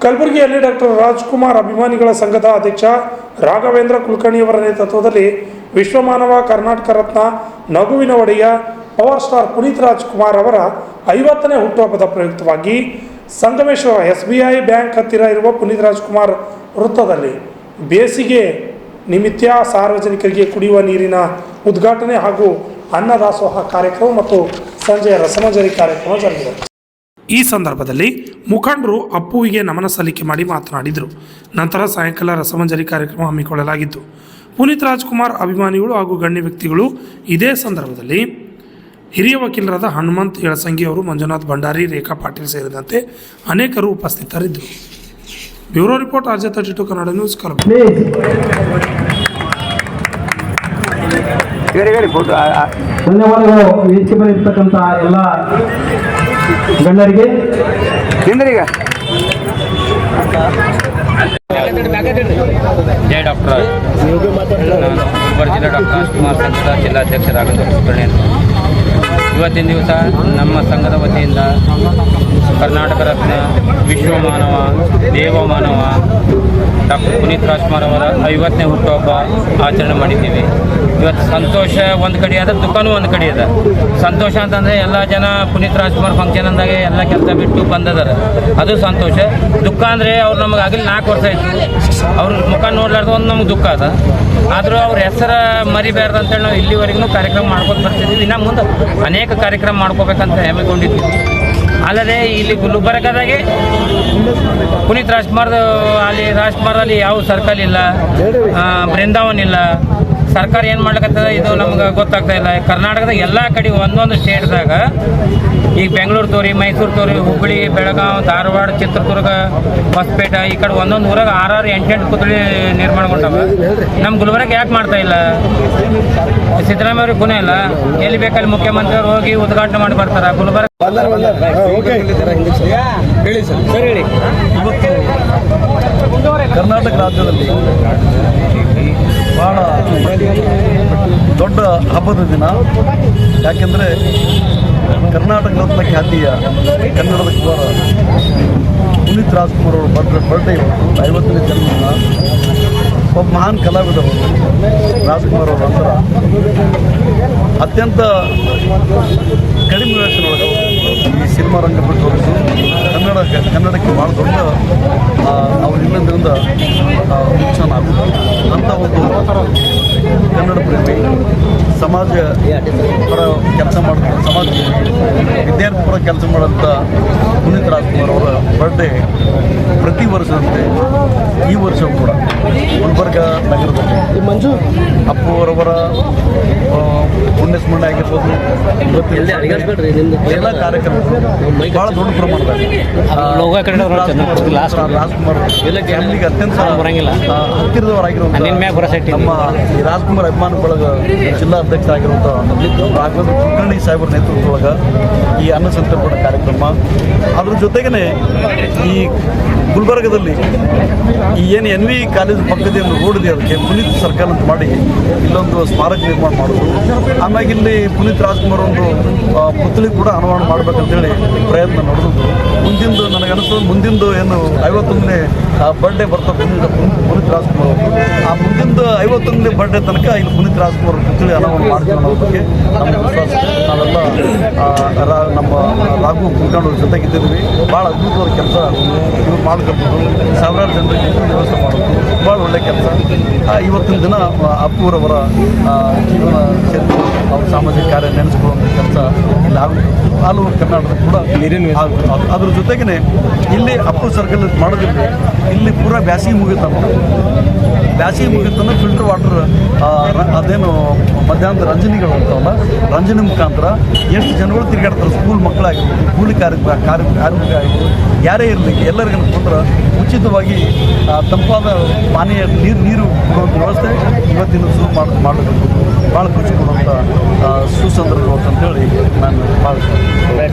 ಕಲಬುರಗಿಯಲ್ಲಿ ಡಾಕ್ಟರ್ ರಾಜ್ಕುಮಾರ್ ಅಭಿಮಾನಿಗಳ ಸಂಘದ ಅಧ್ಯಕ್ಷ ರಾಘವೇಂದ್ರ ಕುಲಕರ್ಣಿಯವರ ನೇತೃತ್ವದಲ್ಲಿ ವಿಶ್ವಮಾನವ ಕರ್ನಾಟಕ ರತ್ನ ನಗುವಿನ ಒಡೆಯ ಪವರ್ ಸ್ಟಾರ್ ಪುನೀತ್ ರಾಜ್ಕುಮಾರ್ ಅವರ 50ನೇ ಹುಟ್ಟುಹಬ್ಬದ ಪ್ರಯುಕ್ತವಾಗಿ ಸಂಗಮೇಶ್ವರ SBI ಬ್ಯಾಂಕ್ ಹತ್ತಿರ ಇರುವ ಪುನೀತ್ ರಾಜ್ಕುಮಾರ್ ವೃತ್ತದಲ್ಲಿ ಬೇಸಿಗೆ ನಿಮಿತ್ತ ಸಾರ್ವಜನಿಕರಿಗೆ ಕುಡಿಯುವ ನೀರಿನ ಉದ್ಘಾಟನೆ ಹಾಗೂ ಅನ್ನದಾಸೋಹ ಕಾರ್ಯಕ್ರಮ ಮತ್ತು ಸಂಜೆಯ ರಸಮಂಜರಿ ಕಾರ್ಯಕ್ರಮ ಜರುಗಿದೆ. ಈ ಸಂದರ್ಭದಲ್ಲಿ ಮುಖಂಡರು ಅಪ್ಪುವಿಗೆ ನಮನ ಸಲ್ಲಿಕೆ ಮಾಡಿ ಮಾತನಾಡಿದರು. ನಂತರ ಸಾಯಂಕಾಲ ರಸಮಂಜರಿ ಕಾರ್ಯಕ್ರಮ ಹಮ್ಮಿಕೊಳ್ಳಲಾಗಿತ್ತು. ಪುನೀತ್ ರಾಜ್ಕುಮಾರ್ ಅಭಿಮಾನಿಗಳು ಹಾಗೂ ಗಣ್ಯ ವ್ಯಕ್ತಿಗಳು ಇದೇ ಸಂದರ್ಭದಲ್ಲಿ ಹಿರಿಯ ವಕೀಲರಾದ ಹನುಮಂತ್ ಯಳಸಂಗಿ ಅವರು, ಮಂಜುನಾಥ್ ಭಂಡಾರಿ, ರೇಖಾ ಪಾಟೀಲ್ ಸೇರಿದಂತೆ ಅನೇಕರು ಉಪಸ್ಥಿತರಿದ್ದರು. Bureau report RJ32 Kannada news, Kalaburagi. ಧನ್ಯವಾದಗಳು. ವೇದಿಕೆ ಮೇಲೆ ಇರ್ತಕ್ಕಂಥ ಎಲ್ಲ ಗಣ್ಯರಿಗೆ ಜೈ ಡಾಕ್ಟರ್ ಗುಲ್ಬರ್ಗ ಜಿಲ್ಲಾ ಡಾಕ್ಟರ್ ರಾಜ್ಕುಮಾರ್ ಸಂಘದ ಜಿಲ್ಲಾಧ್ಯಕ್ಷ ರಾಘವೇಂದ್ರ ಕುಲಕರ್ಣಿ ಅಂತ. ಇವತ್ತಿನ ದಿವಸ ನಮ್ಮ ಸಂಘದ ವತಿಯಿಂದ ಕರ್ನಾಟಕ ರತ್ನ ವಿಶ್ವಮಾನವ ದೇವಮಾನವ ಡಾಕ್ಟರ್ ಪುನೀತ್ ರಾಜ್ಕುಮಾರ್ ಅವರ 50ನೇ ಹುಟ್ಟುಹಬ್ಬ ಆಚರಣೆ ಮಾಡಿದ್ದೀವಿ. ಇವತ್ತು ಸಂತೋಷ ಒಂದು ಕಡೆ ಅದ, ದುಃಖನೂ ಒಂದು ಕಡೆ ಅದ. ಸಂತೋಷ ಅಂತಂದರೆ ಎಲ್ಲ ಜನ ಪುನೀತ್ ರಾಜ್ಕುಮಾರ್ ಫಂಕ್ಷನ್ ಅಂದಾಗೆ ಎಲ್ಲ ಕೆಲಸ ಬಿಟ್ಟು ಬಂದದಾರೆ, ಅದು ಸಂತೋಷ. ದುಃಖ ಅಂದರೆ ಅವ್ರು ನಮಗೆ ಆಗಲಿ 4 ವರ್ಷ ಆಯಿತು, ಅವ್ರ ಮುಖ ನೋಡ್ಲಾರ್ದು ಒಂದು ನಮ್ಗೆ ದುಃಖ ಅದ. ಆದರೂ ಅವ್ರ ಹೆಸರು ಮರಿಬಾರ್ದು ಅಂತೇಳಿ ನಾವು ಇಲ್ಲಿವರೆಗೂ ಕಾರ್ಯಕ್ರಮ ಮಾಡ್ಕೊಂಡು ಬರ್ತಿದ್ದೀವಿ. ಇನ್ನು ಮುಂದೆ ಅನೇಕ ಕಾರ್ಯಕ್ರಮ ಮಾಡ್ಕೋಬೇಕಂತ ಹೆಮ್ಮೆಗೊಂಡಿದ್ದೀವಿ. ಅಲ್ಲದೆ ಇಲ್ಲಿ ಗುಲ್ಬರ್ಗದಾಗೆ ಪುನೀತ್ ರಾಜ್ಕುಮಾರ್ ಅಲ್ಲಿ ಯಾವ ಸರ್ಕಲ್ ಇಲ್ಲ, ಬೃಂದಾವನ್ ಇಲ್ಲ. ಸರ್ಕಾರ ಏನು ಮಾಡ್ಲಿಕ್ಕತ್ತದ ಇದು ನಮ್ಗೆ ಗೊತ್ತಾಗ್ತಾ ಇಲ್ಲ. ಕರ್ನಾಟಕದ ಎಲ್ಲ ಕಡೆ ಒಂದೊಂದು ಸ್ಟೇಟ್ದಾಗ ಈಗ ಬೆಂಗಳೂರು ತೋರಿ, ಮೈಸೂರು ತೋರಿ, ಹುಬ್ಬಳ್ಳಿ, ಬೆಳಗಾವಿ, ಧಾರವಾಡ, ಚಿತ್ರದುರ್ಗ, ಹೊಸಪೇಟೆ, ಈ ಕಡೆ ಒಂದೊಂದು ಊರಾಗ 6, 8 ಪುತ್ಳಿ ನಿರ್ಮಾಣಗೊಂಡವ. ನಮ್ಮ ಗುಲ್ಬರ್ಗ ಯಾಕೆ ಮಾಡ್ತಾ ಇಲ್ಲ? ಸಿದ್ದರಾಮಯ್ಯ ಅವ್ರಿಗೆ ಗುಣ ಇಲ್ಲ, ಎಲ್ಲಿ ಬೇಕಲ್ಲಿ ಮುಖ್ಯಮಂತ್ರಿಯವರು ಹೋಗಿ ಉದ್ಘಾಟನೆ ಮಾಡಿ ಬರ್ತಾರೆ. ಗುಲ್ಬರ್ಗ ಕರ್ನಾಟಕ ರಾಜ್ಯದಲ್ಲಿ ಬಹಳ ದೊಡ್ಡ ಹಬ್ಬದ ದಿನ. ಯಾಕೆಂದರೆ ಕರ್ನಾಟಕ ರತ್ನ ಖ್ಯಾತಿಯ ಕನ್ನಡದ ಕುಮಾರ ಪುನೀತ್ ರಾಜ್ಕುಮಾರ್ ಅವರ ಬರ್ಡೇ 50ನೇ ಜನ್ಮದಿನ. ಒಬ್ಬ ಮಹಾನ್ ಕಲಾವಿದರು ರಾಜ್ಕುಮಾರ್ ಅವರು ನಂತರ ಅತ್ಯಂತ ಕಡಿಮೆ ವಯಸ್ಸಿನೊಳಗೆ ಈ ಸಿನಿಮಾ ರಂಗ ಬಿಟ್ಟು ಕನ್ನಡಕ್ಕೆ ಭಾಳ ದೊಡ್ಡ ಅವ್ರು ಇನ್ನೊಂದರಿಂದ ಶಿಕ್ಷಣ ಆಗುತ್ತೆ ಅಂತ ಒಂದು ಕನ್ನಡ ಪ್ರೇಮಿ, ಸಮಾಜ ಪರ ಕೆಲಸ ಮಾಡುತ್ತ, ಸಮಾಜ ವಿದ್ಯಾರ್ಥಿ ಪರ ಕೆಲಸ ಮಾಡೋಂಥ ಪುನೀತ್ ರಾಜ್ಕುಮಾರ್ ಅವರ ಬರ್ಡೇ ಪ್ರತಿ ವರ್ಷದಂತೆ ಈ ವರ್ಷವೂ ಕೂಡ ಗುಲ್ಬರ್ಗ ನಗರದಲ್ಲಿ ಅಪ್ಪು ಅವರವರ ಪುಣ್ಯಸ್ಮರಣೆ ಆಗಿರ್ಬೋದು, ಎಲ್ಲ ಕಾರ್ಯಕ್ರಮಗಳು ಭಾಳ ದೊಡ್ಡ ಪ್ರಮಾಣದಲ್ಲಿ ರಾಜ್ಕುಮಾರ್ ಫ್ಯಾಮಿಲಿಗೆ ಅತ್ಯಂತ ಹತ್ತಿರದವರಾಗಿರುವಂಥ ನಮ್ಮ ಈ ರಾಜ್ಕುಮಾರ್ ಅಭಿಮಾನ ಬಳಗ ಜಿಲ್ಲಾ ಅಧ್ಯಕ್ಷ ಆಗಿರುವಂಥ ರಾಘವೇಂದ್ರ ಕುಲಕರ್ಣಿ ಸಾಹೇಬರ ನೇತೃತ್ವದೊಳಗೆ ಈ ಅನ್ನ ಸಂತರ್ಪಣೆ ಕಾರ್ಯಕ್ರಮ. ಅದ್ರ ಜೊತೆಗೇ ಈ ಗುಲ್ಬರ್ಗದಲ್ಲಿ ಈ ಏನು NV ಕಾಲೇಜ್ ಪಕ್ಕದಲ್ಲಿ ರೋಡ್ ಇದೆ, ಅದಕ್ಕೆ ಪುನೀತ್ ಸರ್ಕಲ್ ಅಂತ ಮಾಡಿ ಇಲ್ಲೊಂದು ಸ್ಮಾರಕ ನಿರ್ಮಾಣ ಮಾಡೋದು. ಆಮ್ಯಾಗ ಇಲ್ಲಿ ಪುನೀತ್ ರಾಜ್ಕುಮಾರ್ ಒಂದು ಪುತ್ಳಿ ಕೂಡ ಅನಾವರಣ ಮಾಡಬೇಕಂತೇಳಿ ಪ್ರಯತ್ನ ನಡೆದು ಮುಂದಿಂದು ನನಗನ್ನಿಸೋದು ಮುಂದಿಂದು ಏನು 51ನೇ ಬರ್ಡೇ ಬರ್ತಾ ಪುನೀತ್ ರಾಜ್ಕುಮಾರ್ ಅವರು ಆ ಮುಂದಿಂದು 51ನೇ ಬರ್ಡೇ ತನಕ ಇಲ್ಲಿ ಪುನೀತ್ ರಾಜ್ಕುಮಾರ್ ಪುತ್ಳಿ ಅನಾವರಣ ಮಾಡ್ತೀವಿ ಅನ್ನೋ ಬಗ್ಗೆ ನಮಗೆ ವಿಶ್ವಾಸ. ನಾವೆಲ್ಲ ನಮ್ಮ ರಾಘು ಕುಲಕರ್ಣಿ ಜೊತೆಗಿದ್ದೀವಿ. ಭಾಳ ಅದ್ಭುತವಾದ ಕೆಲಸ ಇವ್ರು ಮಾಡ್ಕೊಳ್ಬೋದು, ಸಾವಿರಾರು ಜನರಿಗೆ ವ್ಯವಸ್ಥೆ ಮಾಡೋದು ಭಾಳ ಒಳ್ಳೆ ಕೆಲಸ. ಇವತ್ತಿನ ದಿನ ಅಪ್ಪುರವರ ಜೀವನ ಸೇರಿದು ಅವ್ರ ಸಾಮಾಜಿಕ ಕಾರ್ಯ ನೆನೆಸ್ಕೊಳ್ಳುವಂಥ ಕೆಲಸ ಇಲ್ಲಿ ಹಲವು ಕರ್ನಾಟಕ ಕೂಡ ಅದ್ರ ಜೊತೆಗೇ ಇಲ್ಲಿ ಅಪ್ಪು ಸರ್ಕಲ್ ಮಾಡೋದಿಲ್ಲ. ಇಲ್ಲಿ ಪೂರಾ ಬ್ಯಾಸಿಗೆ ಮುಗಿತಂತ ಫಿಲ್ಟರ್ ವಾಟರ್ ಅದೇನು ಮಧ್ಯಾಹ್ನದ ರಂಜನಿಗಳು ಅಂತಾವಲ್ಲ, ರಂಜನೆ ಮುಖಾಂತರ ಎಷ್ಟು ಜನಗಳು ತಿರುಗಾಡ್ತಾರೆ. ಸ್ಕೂಲ್ ಮಕ್ಕಳಾಗಿರ್ಬೋದು, ಕೂಲಿ ಕಾರ್ಮಿಕ ಆಗಿರ್ಬೋದು, ಯಾರೇ ಇರಲಿ ಎಲ್ಲರಿಗೂ ಅಂದ್ರೆ ಉಚಿತವಾಗಿ ತಂಪಾದ ಪಾನೀಯ ನೀರು ಕೊಡುವಂಥ ವ್ಯವಸ್ಥೆ ಇವತ್ತಿನ ಶುರು ಮಾಡಬೇಕು. ಭಾಳ ಖುಷಿ ಕೊಡುವಂಥ ಸುಸಂದರ್ಭ ಅಂತೇಳಿ ನಾನು ಭಾವಿಸ್ತೇನೆ.